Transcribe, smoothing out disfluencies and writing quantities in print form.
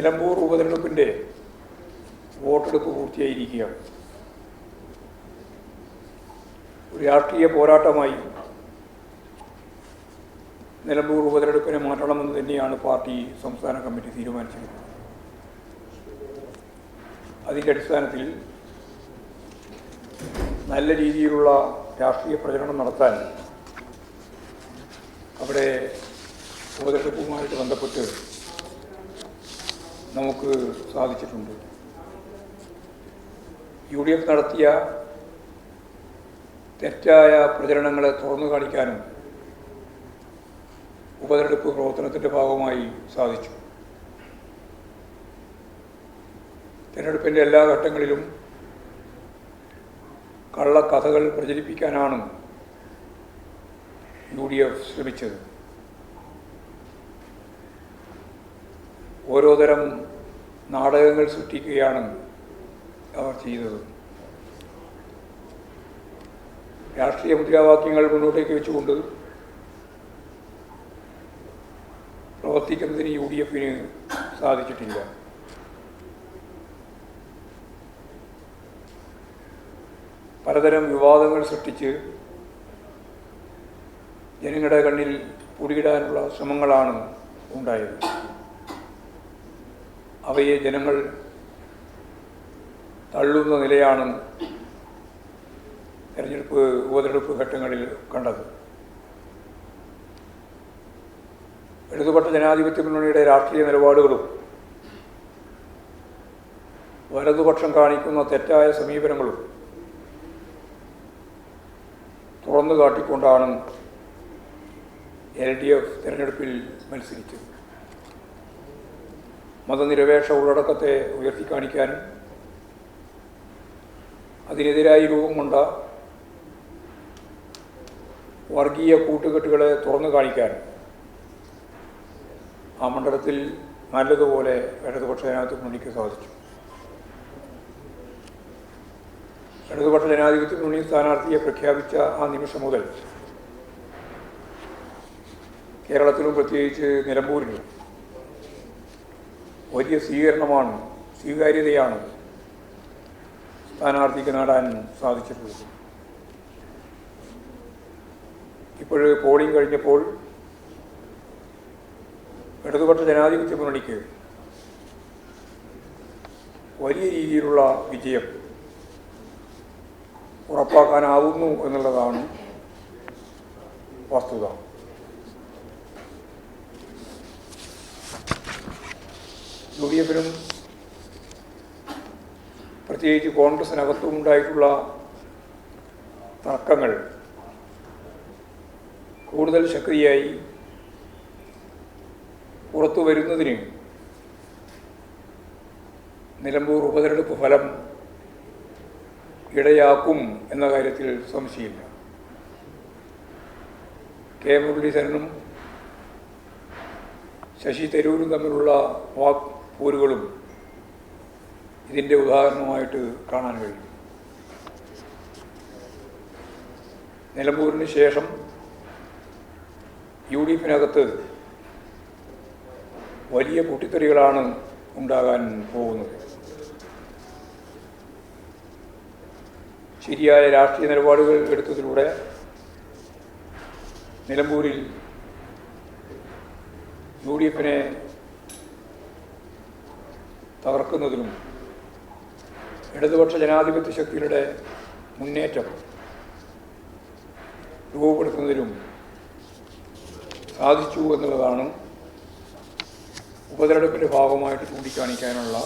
നിലമ്പൂർ ഉപതെരഞ്ഞെടുപ്പിൻ്റെ വോട്ടെടുപ്പ് പൂർത്തിയായിരിക്കുകയാണ്. ഒരു രാഷ്ട്രീയ പോരാട്ടമായി നിലമ്പൂർ ഉപതെരഞ്ഞെടുപ്പിനെ മാറ്റണമെന്ന് തന്നെയാണ് പാർട്ടി സംസ്ഥാന കമ്മിറ്റി തീരുമാനിച്ചിരുന്നത്. അതിൻ്റെ അടിസ്ഥാനത്തിൽ നല്ല രീതിയിലുള്ള രാഷ്ട്രീയ പ്രചരണം നടത്താൻ അവിടെ ഉപതെരഞ്ഞെടുപ്പുമായിട്ട് ബന്ധപ്പെട്ട് നമുക്ക് സാധിച്ചിട്ടുണ്ട്. UDF നടത്തിയ തെറ്റായ പ്രചരണങ്ങളെ തുറന്നു കാണിക്കാനും ഉപതെരഞ്ഞെടുപ്പ് പ്രവർത്തനത്തിൻ്റെ ഭാഗമായി സാധിച്ചു. തെരഞ്ഞെടുപ്പിൻ്റെ എല്ലാ ഘട്ടങ്ങളിലും കള്ളക്കഥകൾ പ്രചരിപ്പിക്കാനാണ് UDF ശ്രമിച്ചത്. ഓരോ തരം നാടകങ്ങൾ സൃഷ്ടിക്കുകയാണ് അവർ ചെയ്തത്. രാഷ്ട്രീയ മുദ്രാവാക്യങ്ങൾ മുന്നോട്ടേക്ക് വെച്ചുകൊണ്ട് പ്രവർത്തിക്കുന്നതിന് UDFന് സാധിച്ചിട്ടില്ല. പലതരം വിവാദങ്ങൾ സൃഷ്ടിച്ച് ജനങ്ങളുടെ കണ്ണിൽ പൊടിയിടാനുള്ള ശ്രമങ്ങളാണ് ഉണ്ടായത്. അവയെ ജനങ്ങൾ തള്ളുന്ന നിലയാണ് ഉപതെരഞ്ഞെടുപ്പ് ഘട്ടങ്ങളിൽ കണ്ടത്. ഇടതുപക്ഷ ജനാധിപത്യ മുന്നണിയുടെ രാഷ്ട്രീയ നിലപാടുകളും വലതുപക്ഷം കാണിക്കുന്ന തെറ്റായ സമീപനങ്ങളും തുറന്നു കാട്ടിക്കൊണ്ടാണ് LDF തിരഞ്ഞെടുപ്പിൽ മത്സരിച്ചത്. മതനിരപേക്ഷ ഉള്ളടക്കത്തെ ഉയർത്തിക്കാണിക്കാനും അതിനെതിരായി രൂപം കൊണ്ട വർഗീയ കൂട്ടുകെട്ടുകളെ തുറന്നു കാണിക്കാനും ആ മണ്ഡലത്തിൽ നല്ലതുപോലെ ഇടതുപക്ഷ ജനാധിപത്യ മുന്നണിക്ക് സാധിച്ചു. ഇടതുപക്ഷ ജനാധിപത്യ മുന്നണി സ്ഥാനാർത്ഥിയെ പ്രഖ്യാപിച്ച ആ നിമിഷം മുതൽ കേരളത്തിലും പ്രത്യേകിച്ച് നിലമ്പൂരിലും വലിയ സ്വീകാര്യതയാണ് സ്ഥാനാർത്ഥിക്ക് നേടാൻ സാധിച്ചിട്ടുള്ളത്. ഇപ്പോൾ പോളിംഗ് കഴിഞ്ഞപ്പോൾ ഇടതുപക്ഷ ജനാധിപത്യ മുന്നണിക്ക് വലിയ രീതിയിലുള്ള വിജയം ഉറപ്പാക്കാനാവുന്നു എന്നുള്ളതാണ് വസ്തുത. UDFനും പ്രത്യേകിച്ച് കോൺഗ്രസിനകത്തും ഉണ്ടായിട്ടുള്ള തർക്കങ്ങൾ കൂടുതൽ ശക്തിയായി പുറത്തു വരുന്നതിന് നിലമ്പൂർ ഉപതെരഞ്ഞെടുപ്പ് ഫലം ഇടയാക്കും എന്ന കാര്യത്തിൽ സംശയമില്ല. കെ മുരളീധരനും ശശി തരൂരും തമ്മിലുള്ള വാക്പോരുകളും ഇതിൻ്റെ ഉദാഹരണമായിട്ട് കാണാൻ കഴിയും. നിലമ്പൂരിന് ശേഷം UDFനകത്ത് വലിയ പൊട്ടിത്തെറികളാണ് ഉണ്ടാകാൻ പോകുന്നത്. ശരിയായ രാഷ്ട്രീയ നിലപാടുകൾ എടുത്തതിലൂടെ നിലമ്പൂരിൽ UDFനെ തകർക്കുന്നതിനും ഇടതുപക്ഷ ജനാധിപത്യ ശക്തികളുടെ മുന്നേറ്റം രൂപപ്പെടുത്തുന്നതിനും സാധിച്ചു എന്നുള്ളതാണ് ഉപതെരഞ്ഞെടുപ്പിൻ്റെ ഭാഗമായിട്ട് ചൂണ്ടിക്കാണിക്കാനുള്ള